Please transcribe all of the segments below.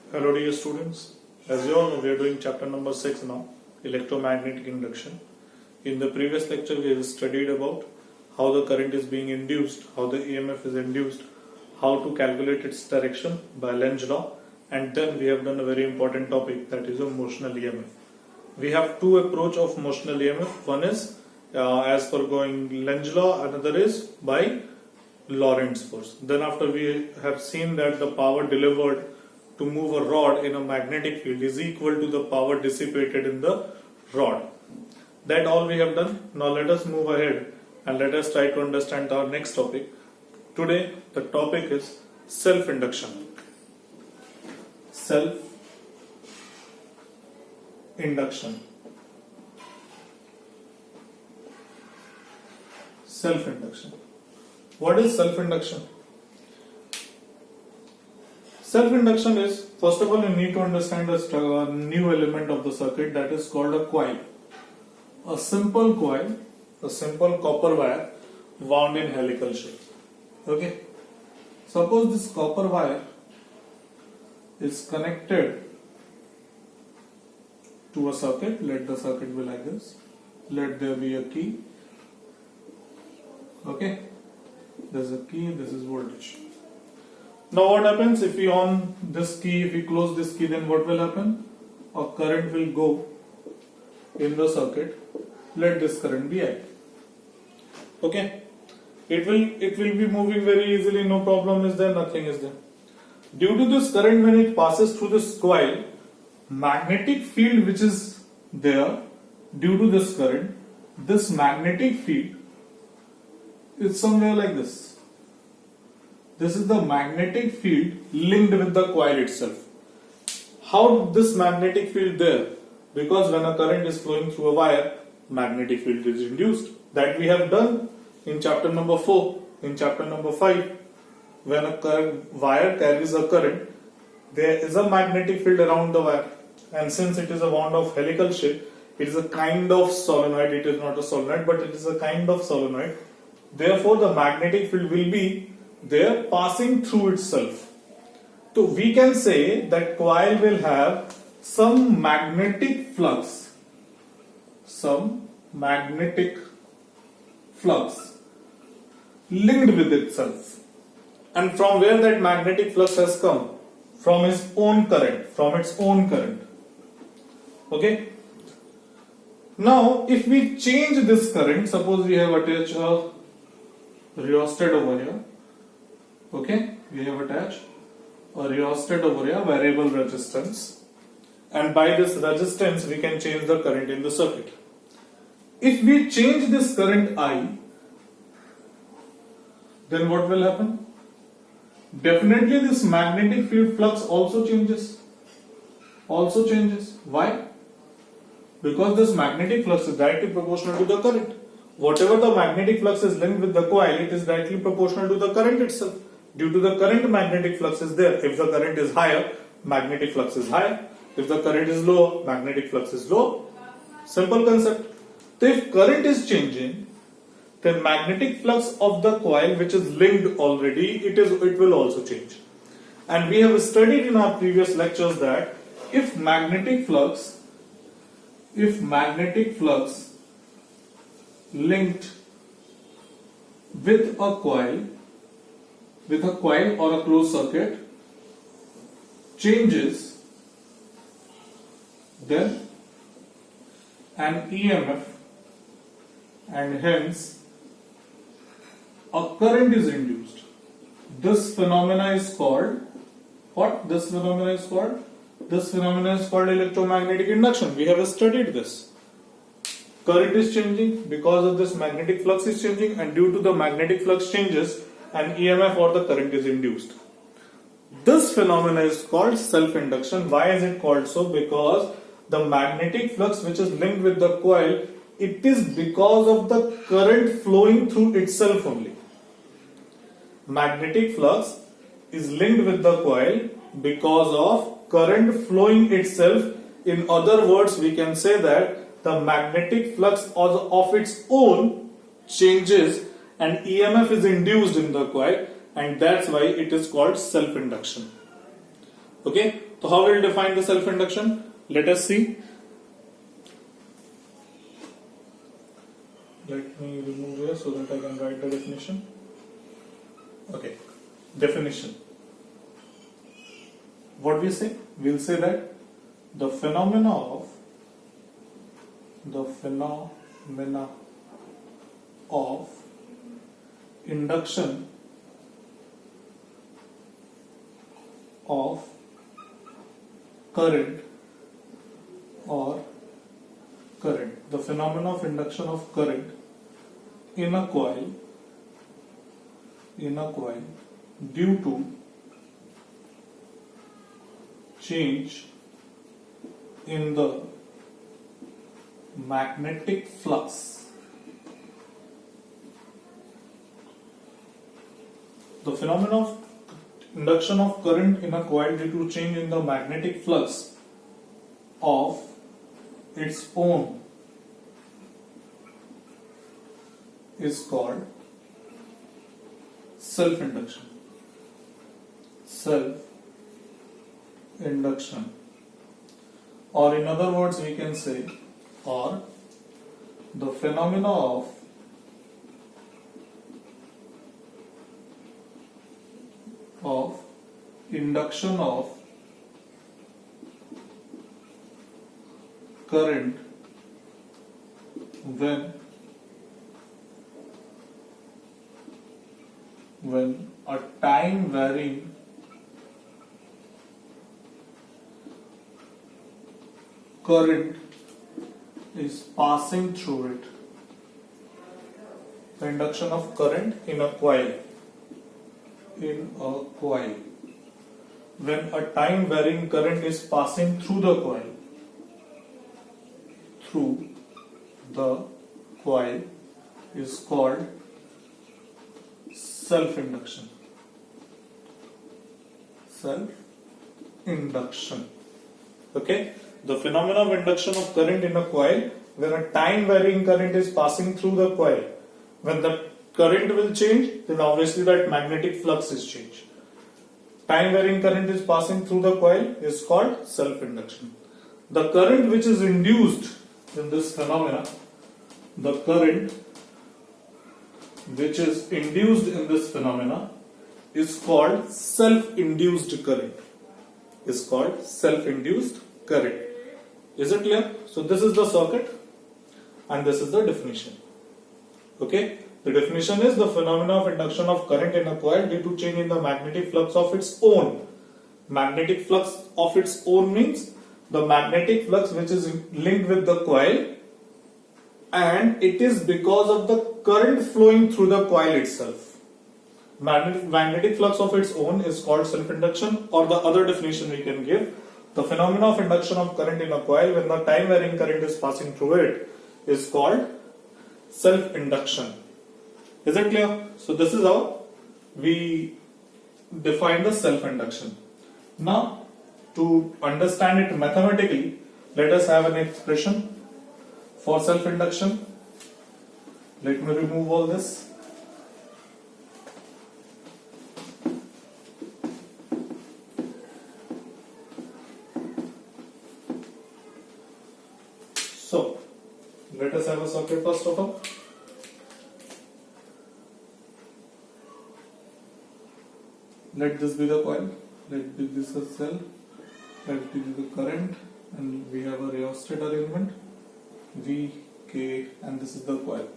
Hello dear students, as you all know we are doing chapter number 6 now, electromagnetic induction. In the previous lecture we have studied about how the current is being induced, how the EMF is induced, how to calculate its direction by Lenz law, and then we have done a very important topic, that is a motional EMF. We have two approach of motional EMF. One is as per going Lenz law, another is by Lorentz force. Then after we have seen that the power delivered to move a rod in a magnetic field is equal to the power dissipated in the rod. That all we have done. Now let us move ahead and let us try to understand our next topic. Today the topic is self-induction. Self-induction. Self-induction. What is self-induction? Self-induction is, first of all, you need to understand a new element of the circuit, that is called a coil. A simple coil, a simple copper wire wound in helical shape. Okay. Suppose this copper wire is connected to a circuit. Let the circuit be like this. Let there be a key. Okay. There's a key, this is voltage. Now what happens if we on this key, if we close this key, then what will happen? A current will go in the circuit. Let this current be I. Okay. It will be moving very easily, no problem is there, nothing is there. Due to this current, when it passes through this coil, magnetic field which is there, due to this current, this magnetic field is somewhere like this. This is the magnetic field linked with the coil itself. How this magnetic field there? Because when a current is flowing through a wire, magnetic field is induced. That we have done in chapter number 4. In chapter number 5, when a wire carries a current, there is a magnetic field around the wire. And since it is a wound of helical shape, it is a kind of solenoid. It is not a solenoid, but it is a kind of solenoid. Therefore, the magnetic field will be there passing through itself. So we can say that coil will have some magnetic flux. Some magnetic flux linked with itself. And from where that magnetic flux has come? From its own current. From its own current. Okay? Now, if we change this current, suppose we have attached a rheostat over here. Okay, we have attached a rheostat over here, variable resistance, and by this resistance we can change the current in the circuit. If we change this current I, then what will happen? Definitely this magnetic field flux also changes. Why? Because this magnetic flux is directly proportional to the current. Whatever the magnetic flux is linked with the coil, it is directly proportional to the current itself. Due to the current, magnetic flux is there. If the current is higher, magnetic flux is higher. If the current is low, magnetic flux is low. Simple concept. So if current is changing, then magnetic flux of the coil, which is linked already, it will also change. And we have studied in our previous lectures that if magnetic flux linked with a coil or a closed circuit changes, then an EMF and hence a current is induced. This phenomena is called what? This phenomena is called electromagnetic induction. We have studied this. Current is changing because of this magnetic flux is changing, and due to the magnetic flux changes, an EMF or the current is induced. This phenomena is called self-induction. Why is it called so? Because the magnetic flux which is linked with the coil, it is because of the current flowing through itself only. Magnetic flux is linked with the coil because of current flowing itself. In other words, we can say that the magnetic flux of its own changes and EMF is induced in the coil, and that's why it is called self-induction. Okay, so how will define the self-induction? Let us see. Let me remove here so that I can write the definition. Okay, definition. What we say? We'll say that the phenomena of induction of current or current. The phenomena of induction of current in a coil due to change in the magnetic flux. The phenomenon of induction of current in a coil due to change in the magnetic flux of its own is called self-induction. Self-induction. Or in other words we can say, or the phenomena of induction of current when a time varying current is passing through it. The induction of current in a coil. When a time varying current is passing through the coil is called self-induction. Okay? The phenomenon of induction of current in a coil when a time varying current is passing through the coil. When the current will change, then obviously that magnetic flux is changed. Time varying current is passing through the coil is called self-induction. The current which is induced in this phenomena, is called self-induced current. Is it clear? So this is the circuit and this is the definition. Okay? The definition is the phenomena of induction of current in a coil due to change in the magnetic flux of its own. Magnetic flux of its own means the magnetic flux which is linked with the coil, and it is because of the current flowing through the coil itself. Magnetic flux of its own is called self-induction, or the other definition we can give, the phenomena of induction of current in a coil when the time varying current is passing through it is called self-induction. Is it clear? So this is how we define the self-induction. Now, to understand it mathematically, let us have an expression for self-induction. Let me remove all this. So, let us have a circuit first of all. Let this be the coil, let this be the cell, let this be the current, and we have a rheostat arrangement V, K, and this is the coil.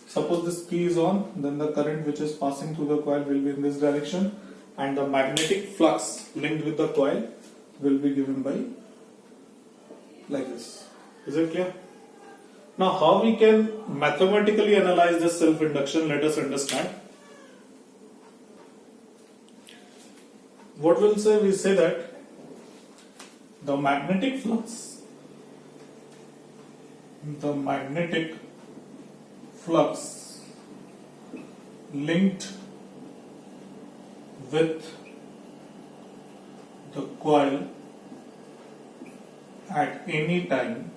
Suppose this key is on, then the current which is passing through the coil will be in this direction, and the magnetic flux linked with the coil will be given by like this. Is it clear? Now, how we can mathematically analyze this self-induction, let us understand. What we'll say, we say that the magnetic flux linked with the coil at any time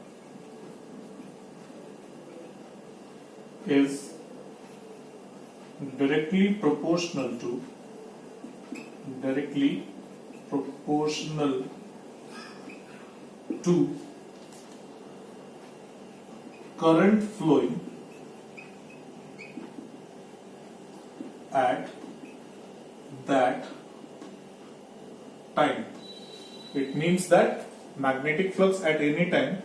is directly proportional to proportional to current flowing at that time. It means that magnetic flux at any time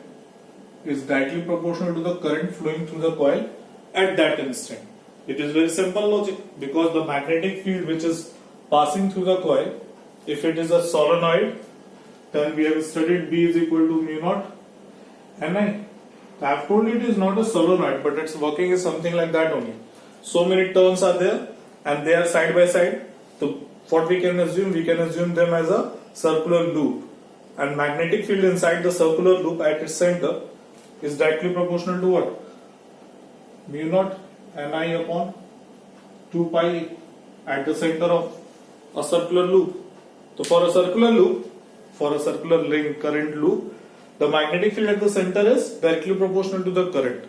is directly proportional to the current flowing through the coil at that instant. It is very simple logic, because the magnetic field which is passing through the coil, if it is a solenoid, then we have studied B is equal to mu naught Ni. I have told you it is not a solenoid, but its working is something like that only. So many turns are there and they are side by side. So what we can assume them as a circular loop, and magnetic field inside the circular loop at its center is directly proportional to what? Mu naught Ni upon 2 pi at the center of a circular loop. So for a circular loop, for a circular link current loop, the magnetic field at the center is directly proportional to the current.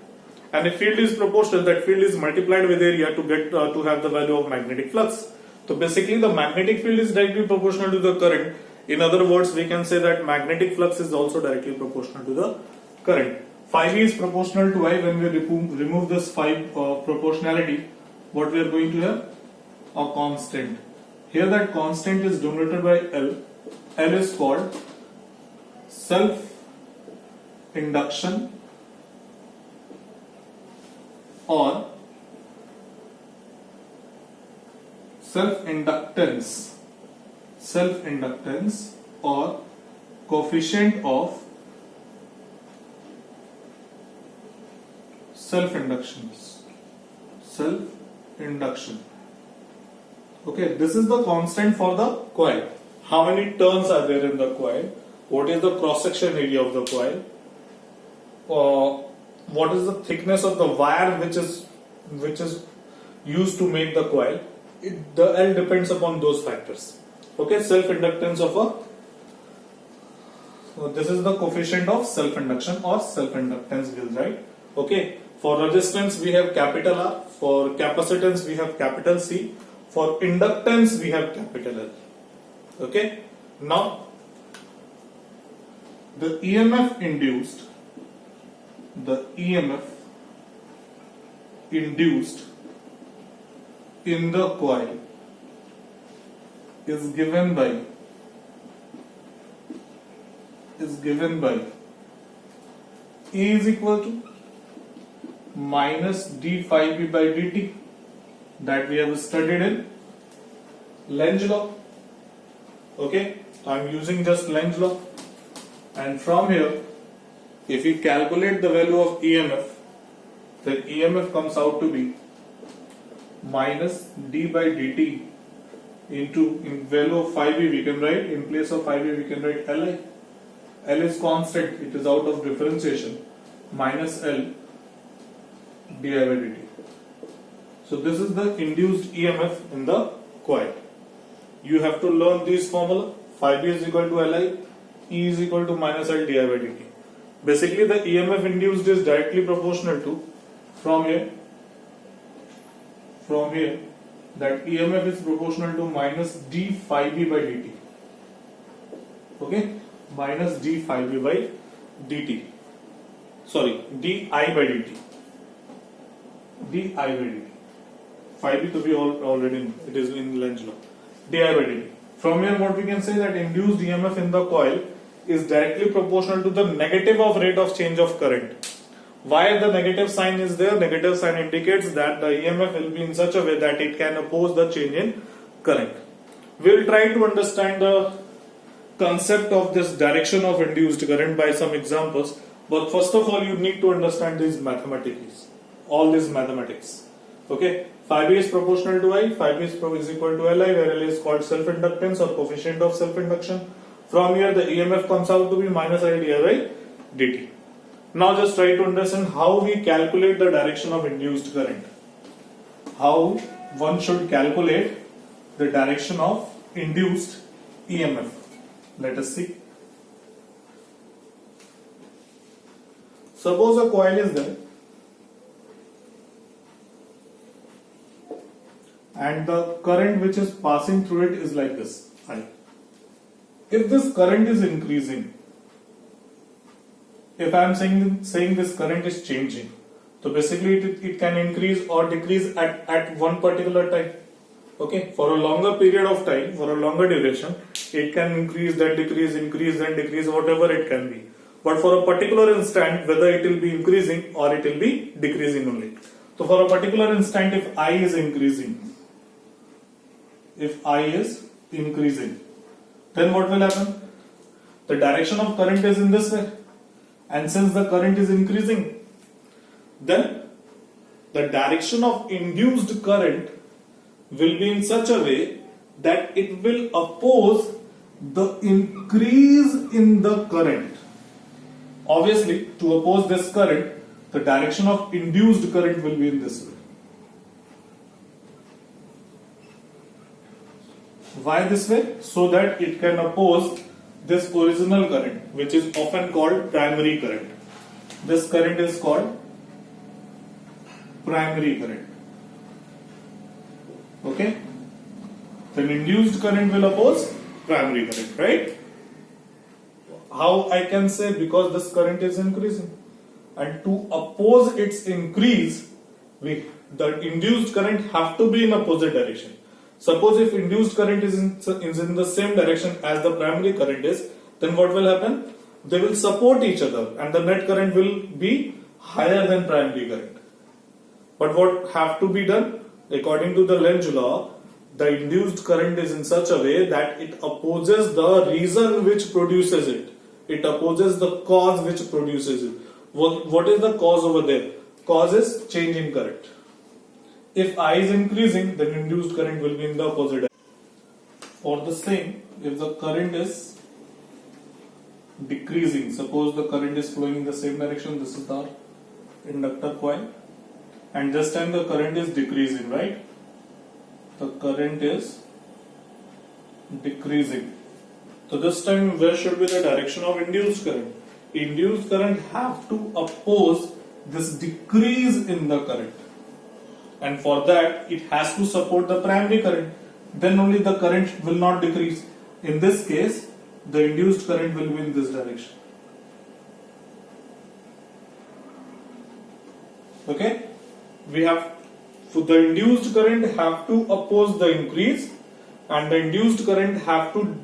And if field is proportional, that field is multiplied with area to get to have the value of magnetic flux. So basically the magnetic field is directly proportional to the current. In other words, we can say that magnetic flux is also directly proportional to the current. Phi V is proportional to I. When we remove this phi proportionality, what we are going to have? A constant. Here that constant is denoted by L. L is called self-induction or self-inductance or coefficient of self-induction. Okay, this is the constant for the coil. How many turns are there in the coil? What is the cross-section area of the coil? What is the thickness of the wire which is used to make the coil? The L depends upon those factors. Okay, self-inductance of a. So this is the coefficient of self-induction or self-inductance gives, right? Okay. For resistance we have capital R. For capacitance we have capital C. For inductance we have capital L. Okay. Now the EMF induced in the coil is given by E is equal to minus d phi b by dt, that we have studied in Lenz law. Okay, I am using just Lenz law, and from here if we calculate the value of EMF, then EMF comes out to be minus d by dt into, in value of phi b we can write, in place of phi b we can write Li. L is constant, it is out of differentiation, minus L di by dt. So this is the induced EMF in the coil. You have to learn this formula. Phi b is equal to Li, E is equal to minus L di by dt. Basically the EMF induced is directly proportional to, from here that EMF is proportional to minus d phi b by dt. Okay, minus d phi b by dt. Sorry, di by dt. Di by dt. Phi b to be already know. It is in Lenz law. Di by dt. From here, what we can say that induced EMF in the coil is directly proportional to the negative of rate of change of current. Why the negative sign is there? Negative sign indicates that the EMF will be in such a way that it can oppose the change in current. We will try to understand the concept of this direction of induced current by some examples. But first of all, you need to understand these mathematics. All these mathematics. Okay. Phi b is proportional to I. Phi b is equal to Li, where Li is called self-inductance or coefficient of self-induction. From here, the EMF comes out to be minus I di by dt. Now just try to understand how we calculate the direction of induced current. How one should calculate the direction of induced EMF. Let us see. Suppose a coil is there and the current which is passing through it is like this, I. if this current is increasing, if I am saying this current is changing, so basically it can increase or decrease at one particular time. Okay, for a longer period of time, for a longer duration, it can increase, then decrease, increase, then decrease, whatever it can be. But for a particular instant, whether it will be increasing or it will be decreasing only. So for a particular instant, if I is increasing, then what will happen? The direction of current is in this way. And since the current is increasing, then the direction of induced current will be in such a way that it will oppose the increase in the current. Obviously, to oppose this current, the direction of induced current will be in this way. Why this way? So that it can oppose this original current, which is often called primary current. This current is called primary current. Okay? Then induced current will oppose primary current, right? How I can say? Because this current is increasing, and to oppose its increase, the induced current have to be in opposite direction. Suppose if induced current is in the same direction as the primary current is, then what will happen? They will support each other and the net current will be higher than primary current. But what have to be done? According to the Lenz law, the induced current is in such a way that it opposes the reason which produces it. It opposes the cause which produces it. What is the cause over there? Cause is change in current. If I is increasing, then induced current will be in the opposite direction. For the same, if the current is decreasing, suppose the current is flowing in the same direction, this is our inductor coil, and this time the current is decreasing, right? The current is decreasing. So this time where should be the direction of induced current? Induced current have to oppose this decrease in the current. And for that, it has to support the primary current. Then only the current will not decrease. In this case, the induced current will be in this direction. Okay? The induced current have to oppose the increase, and the induced current have to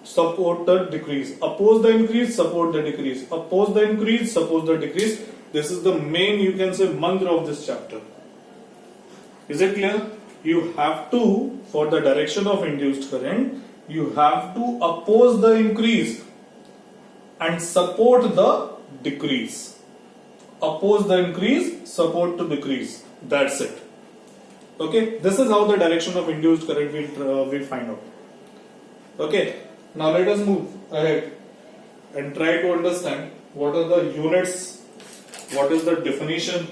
support the decrease. Oppose the increase, support the decrease. Oppose the increase, support the decrease. This is the main, you can say, mantra of this chapter. Is it clear? You have to, for the direction of induced current, you have to oppose the increase and support the decrease. Oppose the increase, support the decrease. That's it. Okay, this is how the direction of induced current we'll find out. Okay, now let us move ahead and try to understand what are the units, what is the definition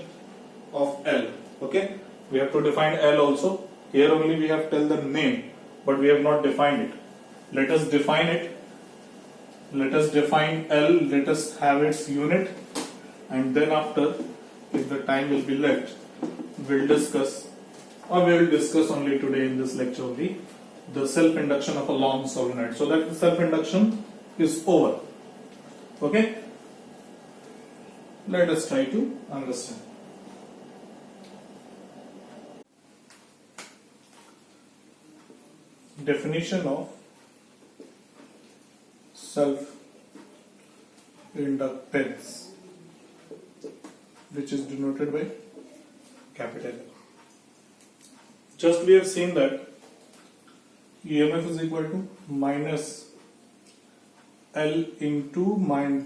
of L. Okay, we have to define L also. Here only we have tell the name, but we have not defined it. Let us define it. Let us define L, let us have its unit, and then after, if the time will be left, we'll discuss, or we will discuss only today in this lecture only, the self-induction of a long solenoid, so that the self-induction is over. Okay? Let us try to understand. Definition of self-inductance, which is denoted by capital L. Just we have seen that EMF is equal to minus L into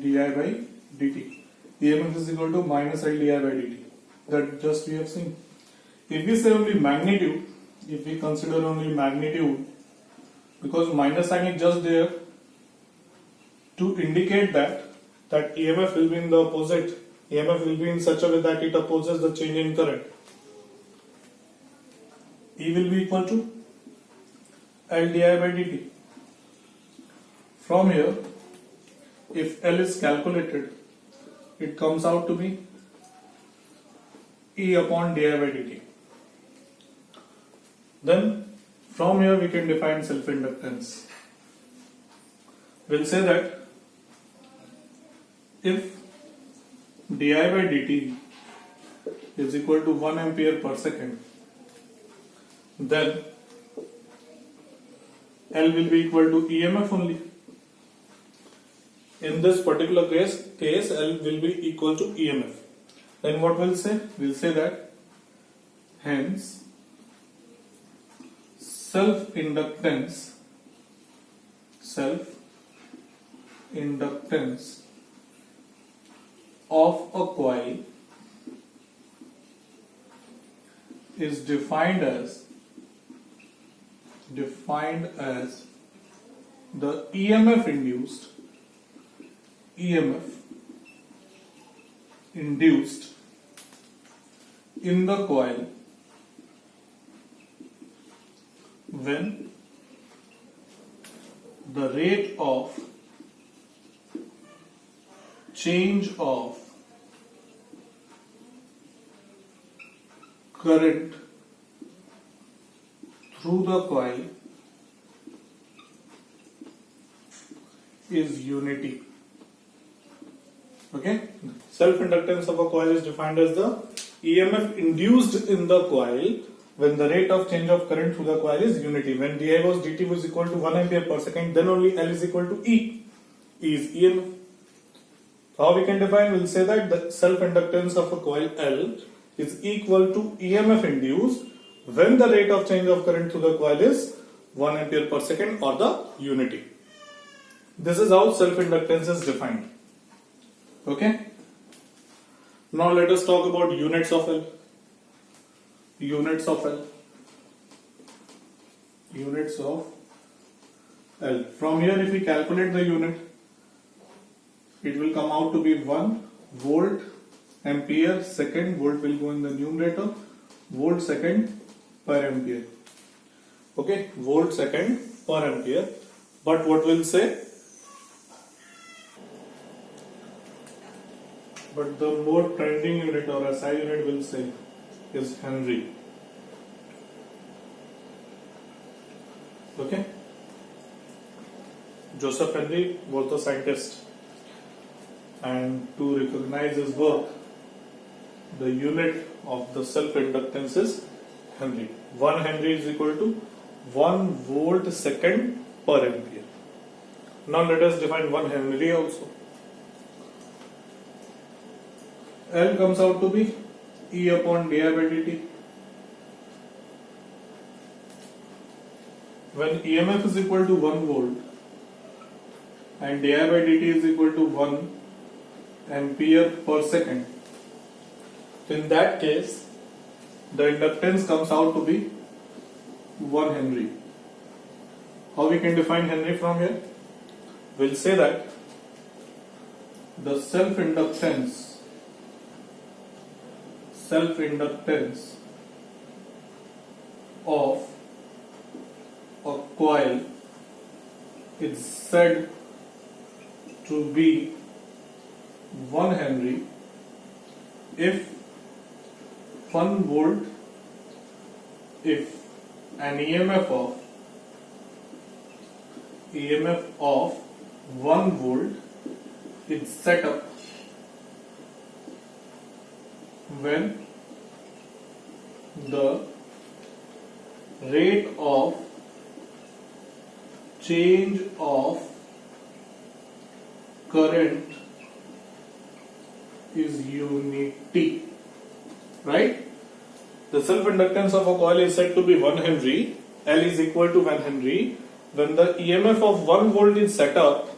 di by dt. EMF is equal to minus L di by dt. That just we have seen. If we say only magnitude, if we consider only magnitude, because minus sign is just there to indicate that EMF will be in the opposite. EMF will be in such a way that it opposes the change in current. E will be equal to L di by dt. From here, if L is calculated, it comes out to be E upon di by dt. Then from here we can define self-inductance. we'll say that if di by dt is equal to 1 ampere per second, then L will be equal to EMF only. In this particular case L will be equal to EMF. Then what we'll say? We'll say that hence self-inductance of a coil is defined as the EMF induced in the coil when the rate of change of current through the coil is unity. Okay? Self-inductance of a coil is defined as the EMF induced in the coil when the rate of change of current through the coil is unity. When di was dt was equal to 1 ampere per second, then only L is equal to E. E is EMF. How we can define? We'll say that the self-inductance of a coil L is equal to EMF induced when the rate of change of current through the coil is 1 ampere per second or the unity. This is how self-inductance is defined. Okay? Now let us talk about units of L. Units of L. Units of L. From here, if we calculate the unit, it will come out to be 1 volt ampere second. Volt will go in the numerator. Volt second per ampere. Okay, volt second per ampere. But what will say? But the more trending unit or SI unit will say is Henry. Okay? Joseph Henry was the scientist, and to recognize his work, the unit of the self-inductance is Henry. 1 Henry is equal to 1 volt second per ampere. Now let us define 1 Henry also. L comes out to be E upon di by dt. When EMF is equal to 1 volt and di by dt is equal to 1 ampere per second, in that case the inductance comes out to be 1 Henry. How we can define Henry from here? We'll say that the self-inductance of a coil is said to be 1 Henry if 1 volt, if an EMF of 1 volt is set up when the rate of change of current is unity. Right? The self-inductance of a coil is said to be 1 Henry. L is equal to 1 Henry when the EMF of 1 volt is set up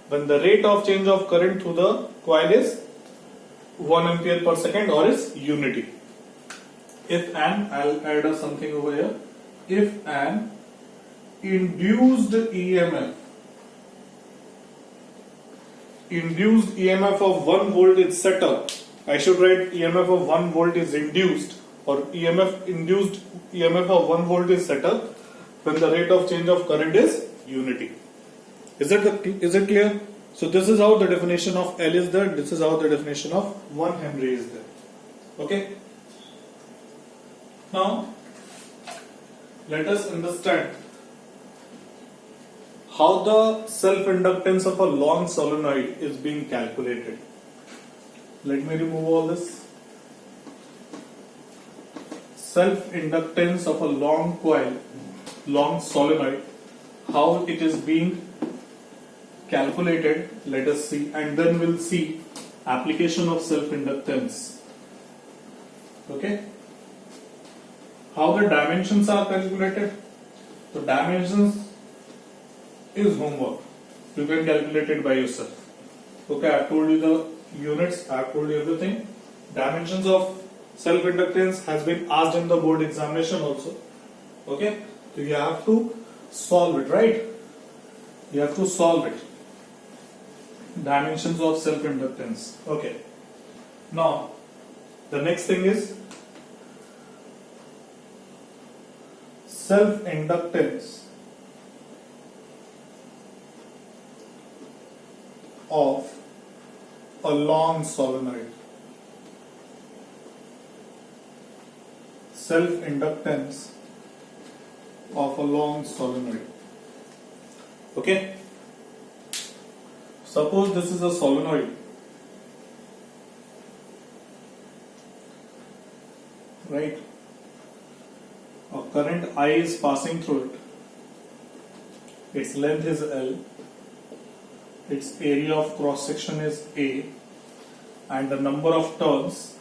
when the rate of change of current through the coil is 1 ampere per second or is unity. If an, I'll add something over here, if an induced EMF of 1 volt is set up, I should write EMF of 1 volt is induced, or induced EMF of 1 volt is set up when the rate of change of current is unity. Is it clear? So this is how the definition of L is there. This is how the definition of 1 Henry is there. Okay. Now let us understand how the self-inductance of a long solenoid is being calculated. Let me remove all this. Self-inductance of a long coil, long solenoid, how it is being calculated, let us see, and then we'll see application of self-inductance. Okay? How the dimensions are calculated? The dimensions is homework. You can calculate it by yourself. Okay, I've told you the units, I've told you everything. Dimensions of self-inductance has been asked in the board examination also. Okay, so you have to solve it, right? You have to solve it. Dimensions of self-inductance. Okay. Now, the next thing is self-inductance of a long solenoid. Self-inductance of a long solenoid. Okay? Suppose this is a solenoid. Right? A current I is passing through it. Its length is L. Its area of cross section is A. And the number of turns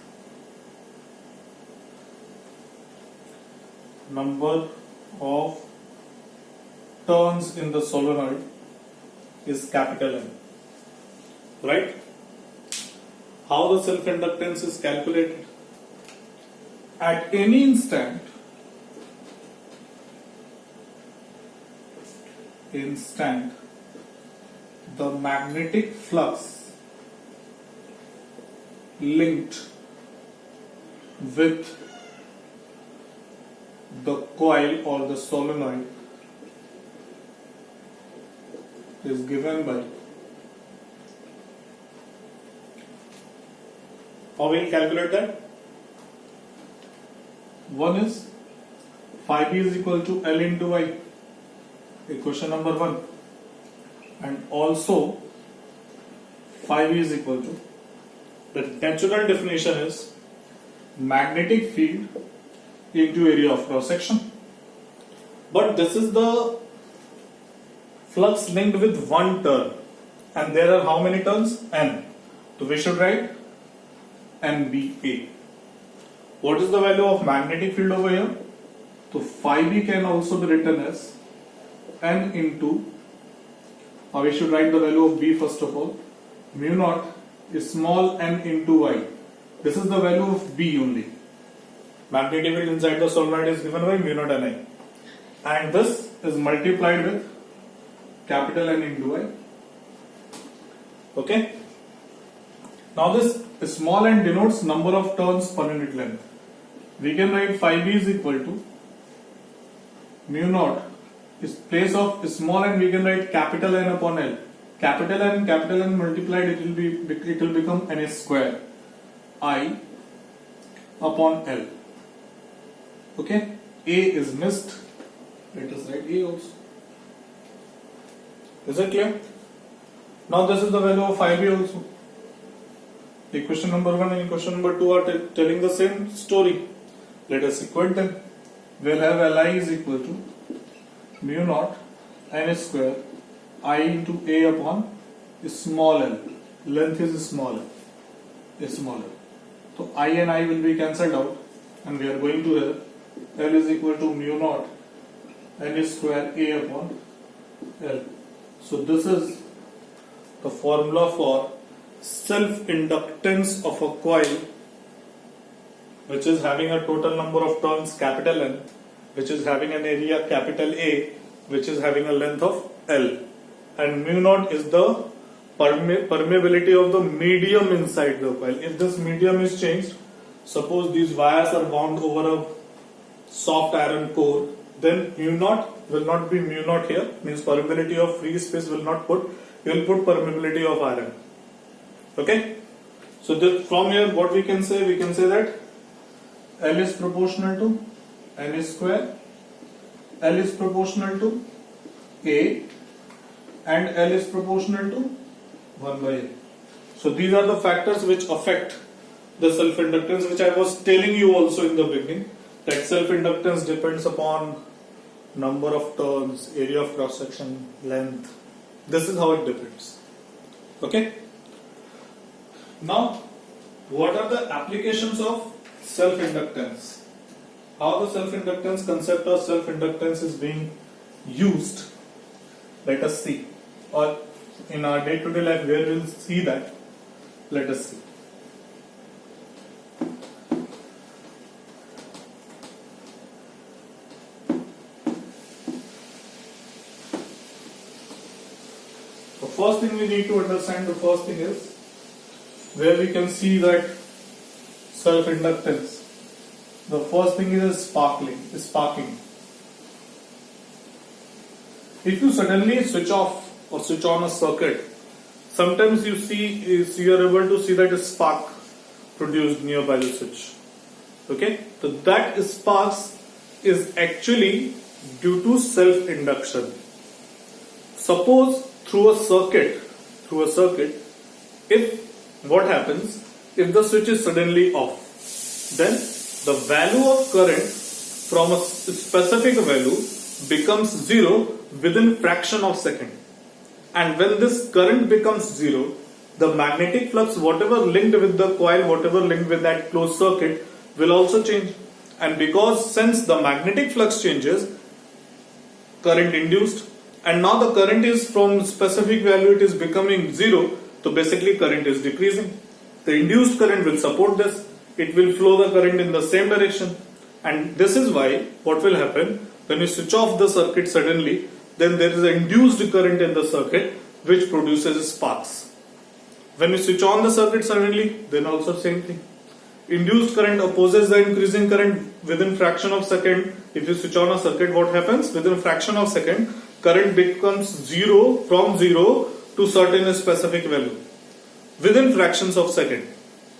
in the solenoid is capital N. Right? How the self-inductance is calculated? At any instant, the magnetic flux linked with the coil or the solenoid is given by, how will you calculate that? One is phi b is equal to L into I, equation number 1, and also phi b is equal to, the natural definition is magnetic field into area of cross section, but this is the flux linked with one turn, and there are how many turns? N. So we should write NBA. What is the value of magnetic field over here? So phi b can also be written as N into, we should write the value of B first of all, mu naught is small n into I. This is the value of B only. Magnetic field inside the solenoid is given by mu naught Ni, and this is multiplied with capital N into I. Okay. Now this small n denotes number of turns per unit length. We can write phi b is equal to mu naught is place of small n, we can write capital N upon L. Capital N multiplied, it will become N square I upon L. Okay, A is missed. Let us write A also. Is it clear? Now this is the value of phi b also. Equation number 1 and equation number 2 are telling the same story. Let us equate them. We'll have Li is equal to mu naught N square I into A upon small l. Length is small l. So I and I will be cancelled out, and we are going to have L is equal to mu naught N square A upon L. So this is the formula for self-inductance of a coil which is having a total number of turns capital N, which is having an area capital A, which is having a length of L, and mu naught is the permeability of the medium inside the coil. If this medium is changed, suppose these wires are bound over a soft iron core, then mu naught will not be mu naught here, means permeability of free space will not put, you will put permeability of iron. Okay, so from here what we can say that L is proportional to N square, L is proportional to A, and L is proportional to 1 by L. So these are the factors which affect the self-inductance, which I was telling you also in the beginning, that self-inductance depends upon number of turns, area of cross-section, length. This is how it depends. Okay? Now, what are the applications of self-inductance? How the self-inductance concept of self-inductance is being used? Let us see. Or in our day-to-day life, where we will see that? Let us see. The first thing we need to understand, the first thing is where we can see that self-inductance. The first thing is sparking. If you suddenly switch off or switch on a circuit, sometimes you are able to see that a spark produced nearby the switch. Okay, so that sparks is actually due to self-induction. Suppose through a circuit, if what happens if the switch is suddenly off, then the value of current from a specific value becomes zero within fraction of second. And when this current becomes zero, the magnetic flux, whatever linked with the coil, whatever linked with that closed circuit, will also change. And because since the magnetic flux changes, current induced, and now the current is from specific value, it is becoming zero, so basically current is decreasing. The induced current will support this, it will flow the current in the same direction. And this is why what will happen when you switch off the circuit suddenly, then there is an induced current in the circuit which produces sparks. When you switch on the circuit suddenly, then also same thing. Induced current opposes the increasing current within fraction of second. If you switch on a circuit, what happens? Within fraction of second, current becomes zero, from zero to certain specific value within fractions of second.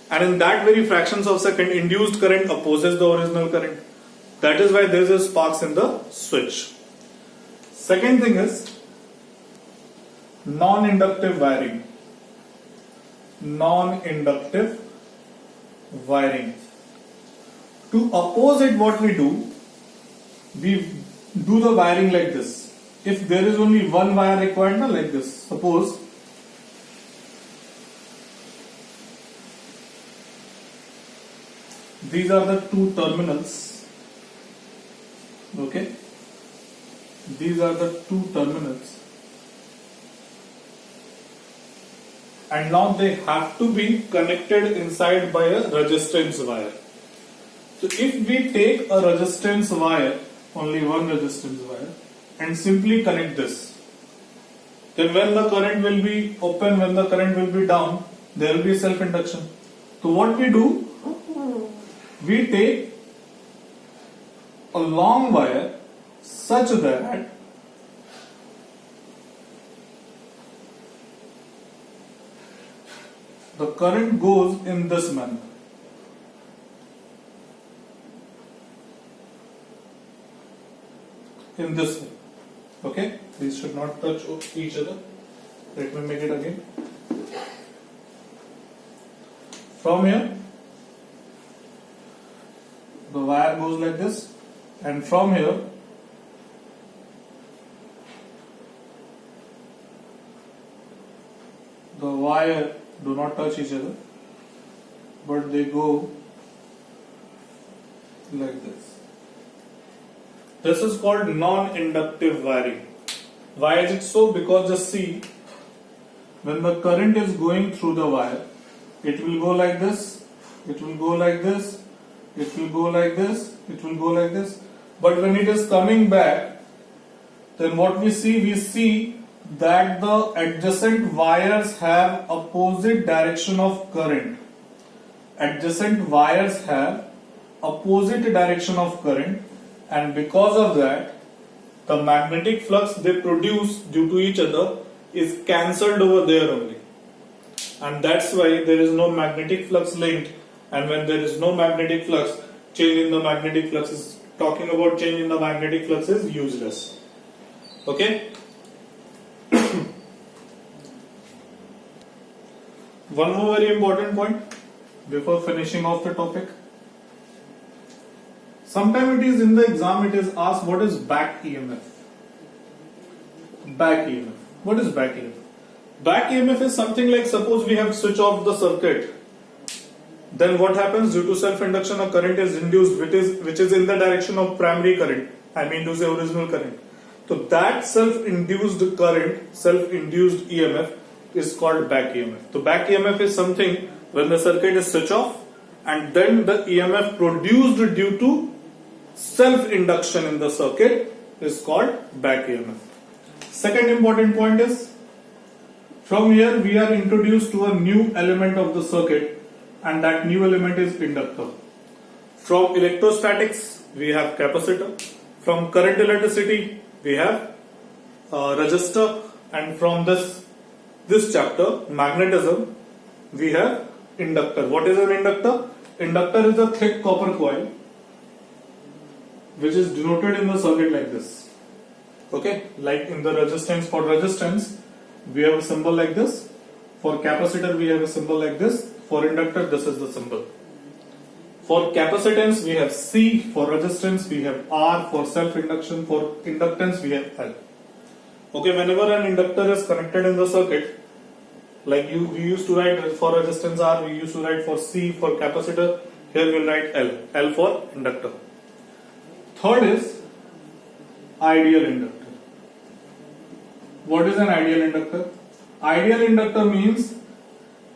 And in that very fractions of second, induced current opposes the original current. That is why there is a sparks in the switch. Second thing is non-inductive wiring. Non-inductive wiring. To oppose it, what we do the wiring like this. If there is only one wire required, like this. Suppose these are the two terminals. Okay, these are the two terminals, and now they have to be connected inside by a resistance wire. So if we take a resistance wire, only one resistance wire, and simply connect this, then when the current will be open, when the current will be down, there will be self-induction. So what we do, we take a long wire such that the current goes in this manner. In this way. Okay, these should not touch each other. Let me make it again. From here, the wire goes like this, and from here, the wire do not touch each other, but they go like this. This is called non-inductive wiring. Why is it so? Because just see, when the current is going through the wire, it will go like this, it will go like this, it will go like this, it will go like this. But when it is coming back, then what we see that the adjacent wires have opposite direction of current. Adjacent wires have opposite direction of current, and because of that, the magnetic flux they produce due to each other is cancelled over there only. And that's why there is no magnetic flux linked, and when there is no magnetic flux, change in the magnetic flux is talking about change in the magnetic flux is useless. Okay. One more very important point before finishing off the topic. Sometimes it is in the exam, it is asked what is back EMF. Back EMF. What is back EMF? Back EMF is something like, suppose we have switch off the circuit. Then what happens? Due to self-induction, a current is induced which is in the direction of primary current. I mean to say original current. So that self-induced current, self-induced EMF is called back EMF. So back EMF is something when the circuit is switched off and then the EMF produced due to self-induction in the circuit is called back EMF. Second important point is, from here we are introduced to a new element of the circuit, and that new element is inductor. From electrostatics we have capacitor, from current electricity we have resistor, and from this chapter magnetism we have inductor. What is an inductor? Inductor is a thick copper coil which is denoted in the circuit like this. Okay, like in the resistance, for resistance we have a symbol like this, for capacitor we have a symbol like this, for inductor this is the symbol. For capacitance we have C, for resistance we have R, for self-induction, for inductance we have L. Okay, whenever an inductor is connected in the circuit, like we used to write for resistance R, we used to write for C, for capacitor, here we'll write L, L for inductor. Third is ideal inductor. What is an ideal inductor? Ideal inductor means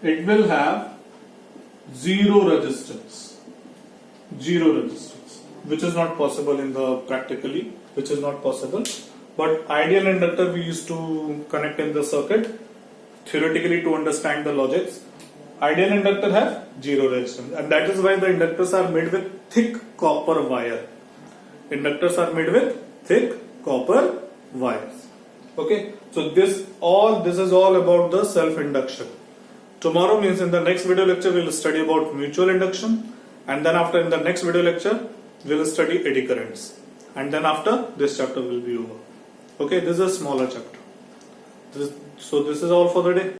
it will have zero resistance, which is not possible in the practically, which is not possible. But ideal inductor we used to connect in the circuit theoretically to understand the logics. Ideal inductor have zero resistance, and that is why the inductors are made with thick copper wire. Inductors are made with thick copper wires. Okay, so this is all about the self-induction. Tomorrow means in the next video lecture we will study about mutual induction, and then after in the next video lecture we will study eddy currents, and then after this chapter will be over. Okay, this is a smaller chapter. So this is all for the day.